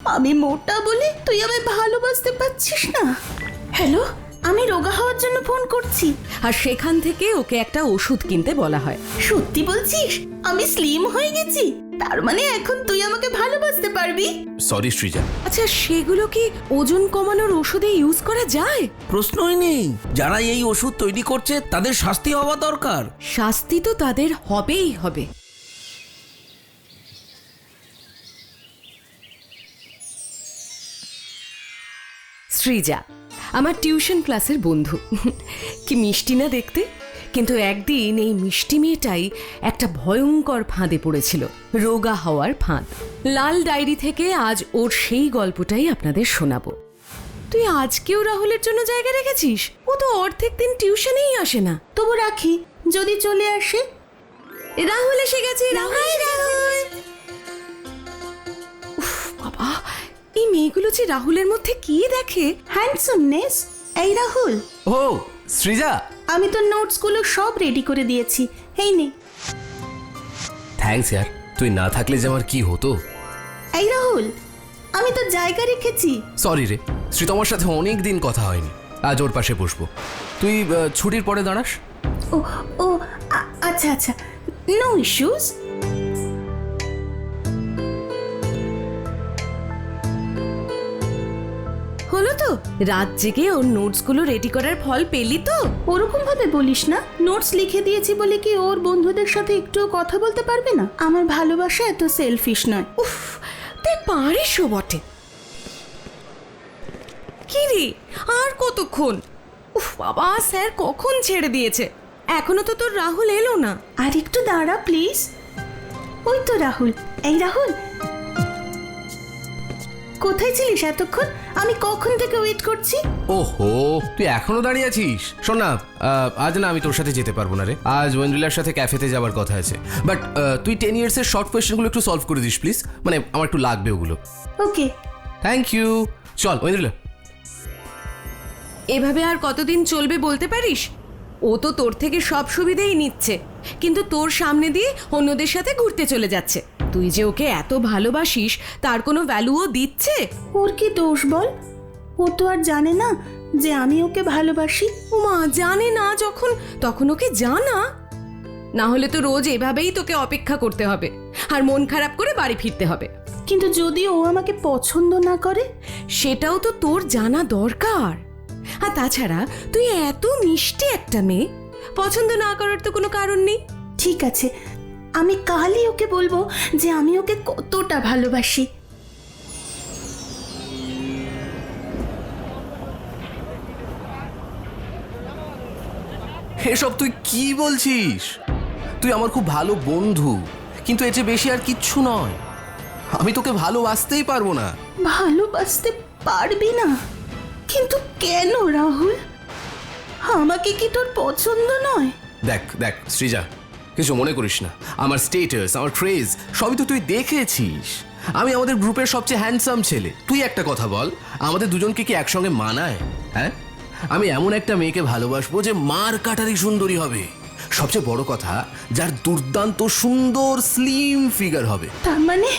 আমি মোটা বলে তুই আমায় ভালোবাসতে পারছিস না। হ্যালো, আমি রোগা হওয়ার জন্য ফোন করছি। আর সেখান থেকে ওকে একটা ওষুধ কিনতে বলা হয়। সত্যি বলছিস? আমি স্লিম হয়ে গেছি, তার মানে এখন তুই আমাকে ভালোবাসতে পারবি? সরি সৃজা। আচ্ছা, সেগুলো কি ওজন কমানোর ওষুধে ইউজ করা যায়? প্রশ্নই নেই, যারা এই ওষুধ তৈরি করছে তাদের শাস্তি হওয়া দরকার। শাস্তি তো তাদের হবেই হবে। সৃজা আমার টিউশন ক্লাসের বন্ধু। কি মিষ্টি না দেখতে, কিন্তু একদিন এই মিষ্টি মেয়েটাই একটা ভয়ঙ্কর ফাঁদে পড়েছিল, রোগা হওয়ার ফাঁদ। লাল ডায়েরি থেকে আজ ওর সেই গল্পটাই আপনাদের শোনাবো। তুই আজকেও রাহুলের জন্য জায়গা রেখেছিস? ও তো অর্ধেক দিন টিউশনেই আসে না। তবু রাখি, যদি চলে আসে। রাহুল এসে গেছে। উফ বাবা, এই মেয়েগুলো যে রাহুলের মধ্যে কি দেখে! হ্যান্ডসামনেস। এই রাহুল, ও সৃজা, আমি তো নোটসগুলো সব রেডি করে দিয়েছি, এই নে। থ্যাঙ্কস ইয়ার, তুই না থাকলে যে আমার কি হতো। এই রাহুল, আমি তো জায়গা রেখেছি। সরি রে, শ্রীতমার সাথে অনেক দিন কথা হয়নি, আজ ওর পাশে বসবো। তুই ছুটির পরে দাঁড়াস? ও ও আচ্ছা আচ্ছা, নো ইস্যুস। হলো তো? রাত জেগে ওর নোটসগুলো রেডি করার ফল পেলি তো? ওরকম ভাবে বলিস না। নোটস লিখে দিয়েছি বলে কি ওর বন্ধুদের সাথে একটুও কথা বলতে পারবে না? আমার ভালোবাসা এত সেলফিশ নয়। উফ, তুই পারিসও বটে। কি রে, আর কতক্ষণ? উফ বাবা, স্যার কখন ছেড়ে দিয়েছে, এখনো তো তোর রাহুল এলো না। আর একটু দাঁড়া প্লিজ। ওই তো রাহুল। এই রাহুল, কোথায় ছিলিস এতক্ষণ? আমি কখন থেকে ওয়েট করছি। ওহো, তুই এখনো দাঁড়িয়ে আছিস? শোন না, আজ না আমি তোর সাথে যেতে পারবো না রে। আজ ওয়েন্দ্রিলার সাথে ক্যাফেতে যাওয়ার কথা আছে। বাট তুই 10 ইয়ার্সের শর্ট কোয়েশ্চেনগুলো একটু সলভ করে দিস প্লিজ। মানে আমার একটু লাগবে ওগুলো। ওকে। Thank you. চল ওয়েন্দ্রিলা। এভাবে আর কতদিন চলবে বলতে পারিস? ও তো তোর থেকে সব সুবিধেই নিচ্ছে, কিন্তু তোর সামনে দিয়ে অন্যদের সাথে ঘুরতে চলে যাচ্ছে। তুই যে ওকে এত ভালোবাসিস তার কোনো ভ্যালুও দিচ্ছে? ওর কি দোষ বল? ও তো আর জানে না যে আমি ওকে ভালোবাসি। মা জানে না যখন, তখন ওকে জানা। না হলে তো রোজ এভাবেই তোকে অপেক্ষা করতে হবে আর মন খারাপ করে বাড়ি ফিরতে হবে। কিন্তু যদি ও আমাকে পছন্দ না করে? সেটাও তো তোর জানা দরকার। আর তাছাড়া তুই এত মিষ্টি একটা মেয়ে, পছন্দ না করার তো কোনো কারণ নেই। ঠিক আছে, আমি কালই ওকে বলবো যে আমি ওকে কতটা ভালোবাসি। এসব তুই কি বলছিস? তুই আমার খুব ভালো বন্ধু, কিন্তু এর চেয়ে বেশি আর কিচ্ছু নয়। আমি তোকে ভালোবাসতেই পারবো না। ভালোবাসতে পারবি না? কিন্তু কেন রাহুল? আমাকে কি তোর পছন্দ নয়? দেখ দেখ সৃজা, কিছু মনে করিস না। আমার স্টেটাস, আমার ক্রেজ সবই তো তুই দেখেছিস। আমি আমাদের গ্রুপের সবচেয়ে হ্যান্ডসাম ছেলে। তুই একটা কথা বল, আমাদের দুজনকে কি একসঙ্গে মানায়? হ্যাঁ, আমি এমন একটা মেয়েকে ভালোবাসবো যে মার কাটারি সুন্দরী হবে, সবচেয়ে বড় কথা যার দুর্দান্ত সুন্দর স্লিম ফিগার হবে। তার মানে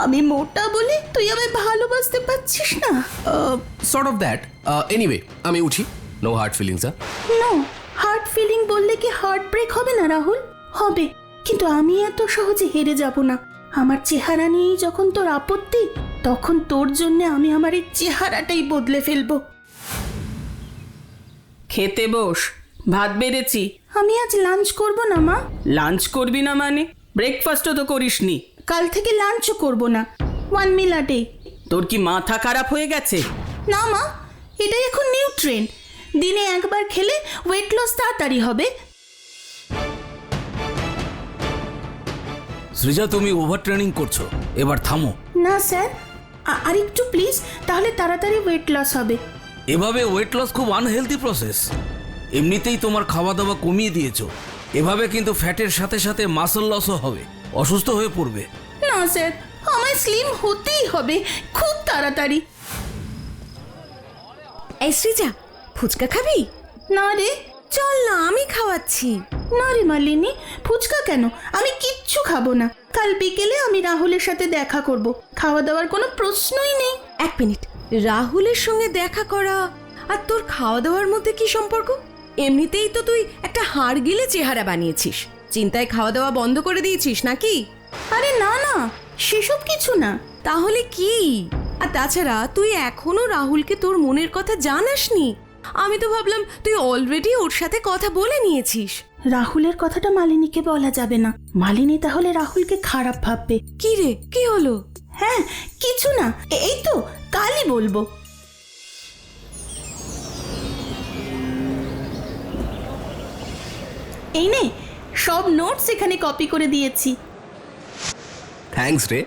আমি মোটা বলে তুই আমায় ভালোবাসতে পারছিস না? Sort of that. এনিওয়ে, আমি উঠি। No hard feelings. No heart feeling বললে কি হার্ট ব্রেক হবে না রাহুল? হবে, কিন্তু আমি এত সহজে হেরে যাব না। আমার চেহারা নিয়েই যখন তোর আপত্তি, তখন তোর জন্য আমি আমার এই চেহারাটাই বদলে ফেলবো। খেতে বস, ভাত বেড়েছি। আমি আজ লাঞ্চ করব না মা। লাঞ্চ করবি না মানে? ব্রেকফাস্টও তো করিসনি। কাল থেকে লাঞ্চও করব না, 1 মিল আ ডে। তোর কি মাথা খারাপ হয়ে গেছে? না মা, এটাই এখন নিউ ট্রেন্ড। দিনে একবার খেলে ওয়েট লস তাড়াতাড়ি হবে। সৃজা, তুমি ওভার ট্রেনিং করছো, এবার থামো। না স্যার, আর একটু প্লিজ, তাহলে তাড়াতাড়ি ওয়েট লস হবে। এভাবে ওয়েট লস খুব আনহেলদি প্রসেস। এমনিতেই তোমার খাওয়া দাওয়া কমিয়ে দিয়েছো, এভাবে কিন্তু ফ্যাটের সাথে সাথে মাসল লসও হবে, অসুস্থ হয়ে পড়বে। না স্যার, আমায় স্লিম হতেই হবে খুব তাড়াতাড়ি। এই সৃজা, ফুচকা খাবি? না রে, চল না, আমি খাওয়াচ্ছি। না রে মালিনী, ফুচকা কেন? আমি কিচ্ছু খাবো না। কাল বিকেলে আমি রাহুলের সাথে দেখা করব, খাওয়া দাওয়ার কোনো প্রশ্নই নেই। এক মিনিট, রাহুলের সঙ্গে দেখা করা আর তোর খাওয়া দাওয়ার মধ্যে কি সম্পর্ক? এমনিতেই তো তুই একটা হাড় গিলে চেহারা বানিয়েছিস, চিন্তায় খাওয়া দাওয়া বন্ধ করে দিয়েছিস নাকি? আরে না না, সেসব কিছু না। তাহলে কি? আর তাছাড়া তুই এখনো রাহুলকে তোর মনের কথা জানাসনি। আমি তো ভাবলাম তুই অলরেডি ওর সাথে কথা বলে নিয়েছিস। রাহুলের কথাটা মালিনীকে বলা যাবে না, মালিনী তাহলে রাহুলকে খারাপ ভাববে। কি রে, কি হলো? হ্যাঁ, কিছু না, এই তো কালই বলবো। এই নে, সব নোটস এখানে কপি করে দিয়েছি। থ্যাঙ্কস রে।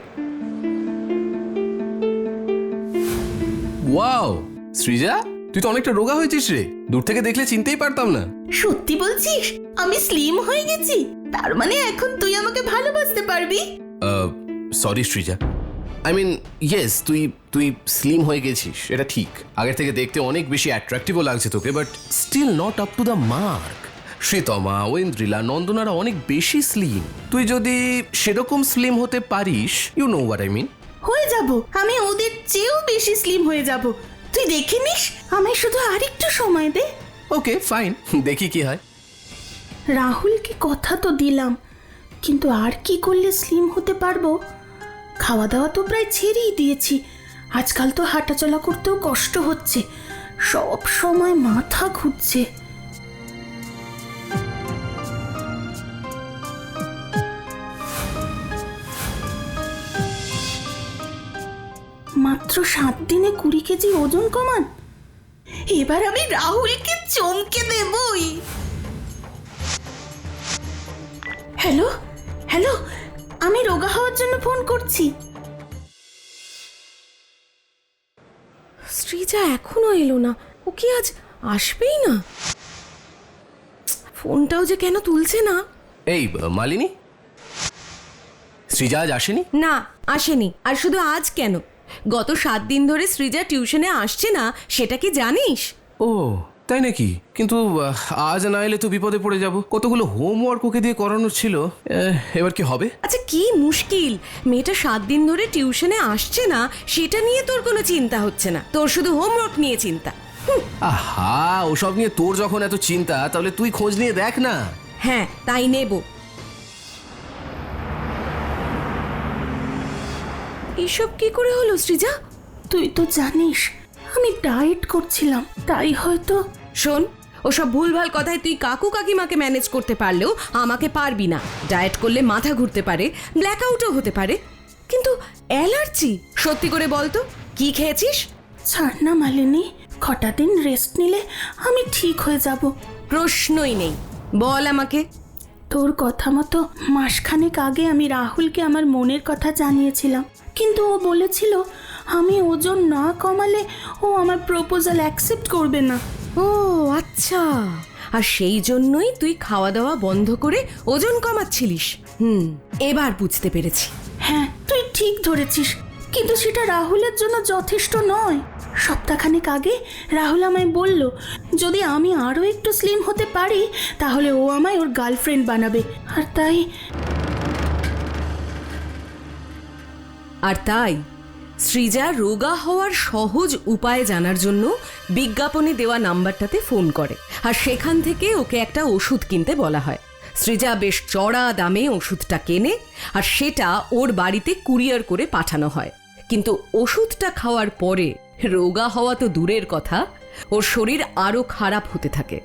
ওয়াও সৃজা, তুই তো অনেকটা রোগা হয়েছিস রে, দূর থেকে দেখলে চিনতেই পারতাম না। সত্যি বলছিস? আমি স্লিম হয়ে গেছি? তার মানে এখন তুই আমাকে ভালোবাসতে পারবি? Sorry Srija, I mean yes, তুই স্লিম হয়ে গেছিস, এটা ঠিক। আগের থেকে দেখতে অনেক বেশি অ্যাট্রাকটিভও লাগছে তোকে, but still not up to the mark. Shritama, Aindrila, নন্দনারা অনেক বেশি স্লিম। তুই যদি সেরকম স্লিম হতে পারিস, you know what I mean. হয়ে যাব, আমি ওদের চেয়েও বেশি স্লিম হয়ে যাব। তুই দেখে নিস, আমায় শুধু আরেকটু সময় দে। ওকে ফাইন, দেখি কি হয়। রাহুলকে কথা তো দিলাম, কিন্তু আর কি করলে স্লিম হতে পারবো? খাওয়া দাওয়া তো প্রায় ছেড়েই দিয়েছি। আজকাল তো হাঁটাচলা করতেও কষ্ট হচ্ছে, সব সময় মাথা ঘুরছে। মাত্র 7 দিনে 20 কেজি ওজন কমান। এবার আমি রাহুলকে চমকে দেবই। হ্যালো হ্যালো, আমি রোগা হওয়ার জন্য ফোন করছি। শ্রীজা এখনো এলো না, ও কি আজ আসবেই না? ফোনটাও যে কেন তুলছে না। এই মালিনী, সৃজা আজ আসেনি? না, আসেনি। আর শুধু আজ কেন, গত 7 দিন ধরে সৃজা টিউশনে আসছে না, সেটা কি জানিস? ও তাই নাকি? কিন্তু আজ না এলে তো বিপদে পড়ে যাব। কতগুলো হোমওয়ার্ক ওকে দিয়ে করানো ছিল, এবার কি হবে? আচ্ছা, কি মুশকিল, মেয়েটা 7 দিন ধরে টিউশনে আসছে না, সেটা নিয়ে তোর কোনো চিন্তা হচ্ছে না, তোর শুধু হোমওয়ার্ক নিয়ে চিন্তা। আহা, ওসব নিয়ে তোর যখন এত চিন্তা, তাহলে তুই খোঁজ নিয়ে দেখ না। হ্যাঁ, তাই নেব। এসব কি করে হলো সৃজা? তুই তো জানিস আমি ডায়েট করছিলাম, তাই হয়তো। শোন, ওসব ভুলভাল কথায় তুই কাকু কাকিমাকে ম্যানেজ করতে পারলেও আমাকে পারবি না। ডায়েট করলে মাথা ঘুরতে পারে, ব্ল্যাকআউটও হতে পারে, কিন্তু অ্যালার্জি? সত্যি করে বল তো, কি খেয়েছিস? ছাড় না মালিনী, কটা দিন রেস্ট নিলে আমি ঠিক হয়ে যাব। প্রশ্নই নেই, বল আমাকে। তোর কথা মতো মাসখানেক আগে আমি রাহুলকে আমার মনের কথা জানিয়েছিলাম, কিন্তু ও বলেছিল আমি ওজন না কমালে ও আমার প্রপোজাল অ্যাকসেপ্ট করবে না। ও আচ্ছা, আর সেই জন্যই তুই খাওয়া দাওয়া বন্ধ করে ওজন কমাচ্ছিলিস। এবার বুঝতে পেরেছি। হ্যাঁ, তুই ঠিক ধরেছিস, কিন্তু সেটা রাহুলের জন্য যথেষ্ট নয়। সপ্তাহখানেক আগে রাহুল আমায় বলল, যদি আমি আরও একটু স্লিম হতে পারি তাহলে ও আমায় ওর গার্লফ্রেন্ড বানাবে। আর তাই সৃজা রোগা হওয়ার সহজ উপায় জানার জন্য বিজ্ঞাপনে দেওয়া নাম্বারটাতে ফোন করে, আর সেখান থেকে ওকে একটা ওষুধ কিনতে বলা হয়। সৃজা বেশ চড়া দামে ওষুধটা কেনে, আর সেটা ওর বাড়িতে কুরিয়ার করে পাঠানো হয়। কিন্তু ওষুধটা খাওয়ার পরে রোগা হওয়া তো দূরের কথা, ওর শরীর আরও খারাপ হতে থাকে।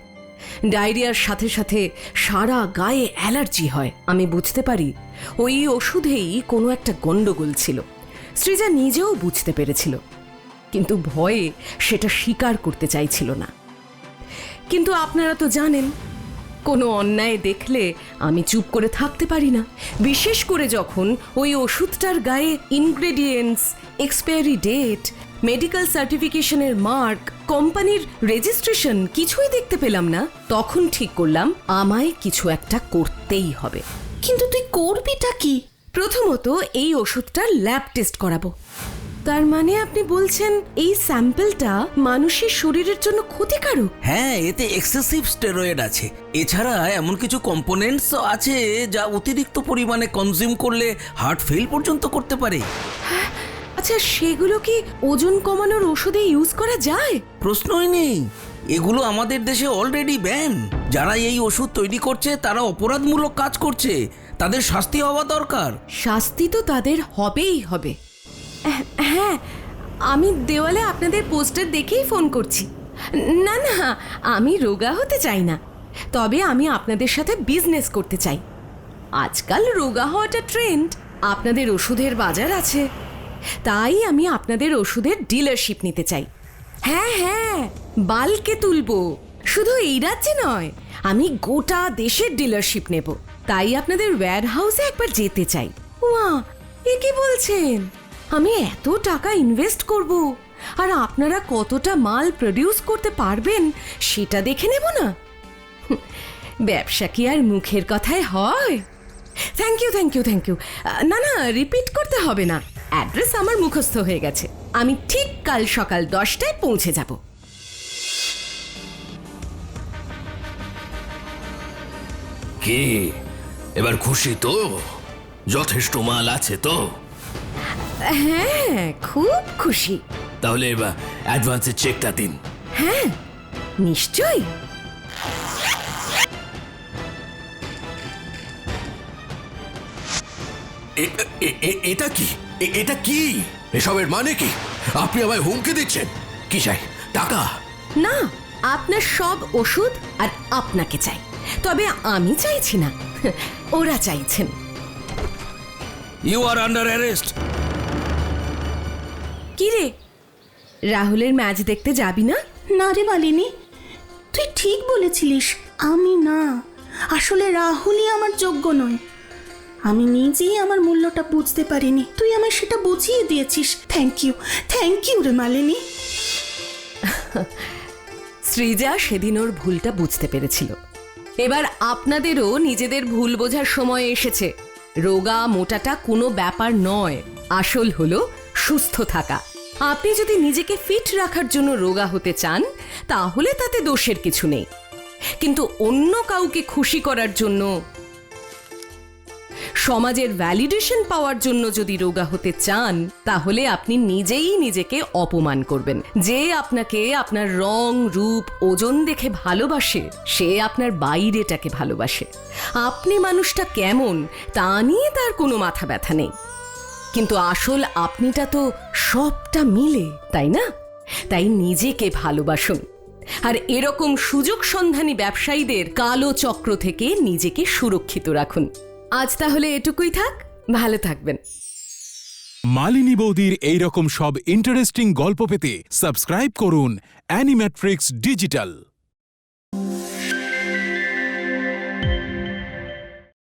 ডায়রিয়ার সাথে সাথে সারা গায়ে অ্যালার্জি হয়। আমি বুঝতে পারি ওই ওষুধেই কোনো একটা গন্ডগোল ছিল। সৃজা নিজেও বুঝতে পেরেছিল, কিন্তু ভয়ে সেটা স্বীকার করতে চাইছিল না। কিন্তু আপনারা তো জানেন, কোনো অন্যায় দেখলে আমি চুপ করে থাকতে পারি না, বিশেষ করে যখন ওই ওষুধটার গায়ে ইনগ্রেডিয়েন্টস, এক্সপায়ারি ডেট, মেডিকেল সার্টিফিকেশনের মার্ক, কোম্পানির রেজিস্ট্রেশন কিছুই দেখতে পেলাম না। তখন ঠিক করলাম আমায় কিছু একটা করতেই হবে। কিন্তু তুই করবিটা কি? প্রথমত এই ওষুধটার ল্যাব টেস্ট করাবো। তার মানে আপনি বলছেন এই স্যাম্পলটা মানুষের শরীরের জন্য ক্ষতিকারক? হ্যাঁ, এতে এক্সেসিভ স্টেরয়েড আছে। এছাড়া এমন কিছু কম্পোনেন্টস আছে যা অতিরিক্ত পরিমাণে কনজিউম করলে হার্ট ফেল পর্যন্ত করতে পারে। আচ্ছা, সেগুলো কি ওজন কমানোর ওষুধে ইউজ করা যায়? প্রশ্নই নেই, এগুলো আমাদের দেশে অলরেডি ব্যান। যারা এই ওষুধ তৈরি করছে তারা অপরাধমূলক কাজ করছে, তাদের শাস্তি হওয়া দরকার। শাস্তি তো তাদের হবেই হবে। হ্যাঁ, আমি দেওয়ালে আপনাদের পোস্টার দেখেই ফোন করছি। না না, আমি রোগা হতে চাই না, তবে আমি আপনাদের সাথে বিজনেস করতে চাই। আজকাল রোগা হওয়াটা ট্রেন্ড, আপনাদের ওষুধের বাজার আছে, তাই আমি আপনাদের ওষুধের ডিলারশিপ নিতে চাই। হ্যাঁ হ্যাঁ, বালকে তুলবো, শুধু এই রাজ্যে নয়, আমি গোটা দেশের ডিলারশিপ নেব। তাই আপনাদের ওয়্যার হাউসে একবার যেতে চাই। ওয়া, এ কি বলছেন? আমি এত টাকা ইনভেস্ট করব, আর আপনারা কতটা মাল প্রডিউস করতে পারবেন সেটা দেখে নেব না? ব্যবসা কি আর মুখের কথায় হয়? Thank you thank you thank you. না না, রিপিট করতে হবে না, অ্যাড্রেস আমার মুখস্থ হয়ে গেছে। আমি ঠিক কাল সকাল 10টায় পৌঁছে যাব। কি এবার খুশি তো? যথেষ্ট মাল আছে তো? হ্যাঁ, খুব খুশি। তাহলে এবার অ্যাডভান্সের চেকটা দিন। হ্যাঁ, নিশ্চয়ই। এটা কি? এটা কি? এসবের মানে কি? আপনি আমায় হুমকি দিচ্ছেন? কি চাই? টাকা? না, আপনার সব ওষুধ আর আপনাকে চাই, তবে আমি চাইছি না, ওরা চাইছেন। You are under arrest. কি রে, রাহুলের ম্যাচ দেখতে যাবি না? না রে মালিনী, তুই ঠিক বলেছিলিস, আমি না। আসলে রাহুলই আমার যোগ্য নয়। আমি নিজেই আমার মূল্যটা বুঝতে পারিনি, তুই আমায় সেটা বুঝিয়ে দিয়েছিস। থ্যাংক ইউ রে মালিনী। সৃজা সেদিন ওর ভুলটা বুঝতে পেরেছিল। এবার আপনাদেরও নিজেদের ভুল বোঝার সময় এসেছে। রোগা মোটাটা কোনো ব্যাপার নয়, আসল হলো সুস্থ থাকা। আপনি যদি নিজেকে ফিট রাখার জন্য রোগা হতে চান, তাহলে তাতে দোষের কিছু নেই, কিন্তু অন্য কাউকে খুশি করার জন্য, সমাজের ভ্যালিডেশন পাওয়ার জন্য যদি রোগা হতে চান, তাহলে আপনি নিজেই নিজেকে অপমান করবেন। যে আপনাকে আপনার রং রূপ ওজন দেখে ভালোবাসে, সে আপনার বাইরেটাকে ভালোবাসে। আপনি মানুষটা কেমন তা নিয়ে তার কোনো মাথা ব্যথা নেই, কিন্তু আসল আপনিটা তো সবটা মিলে, তাই না? তাই নিজেকে ভালোবাসুন, আর এরকম সুযোগ সন্ধানী ব্যবসায়ীদের কালো চক্র থেকে নিজেকে সুরক্ষিত রাখুন। আজ তাহলে এটুকুই থাক, ভালো থাকবেন। মালিনী বৌদির এইরকম সব ইন্টারেস্টিং গল্প পেতে সাবস্ক্রাইব করুন অ্যানিম্যাট্রিক্স ডিজিটাল।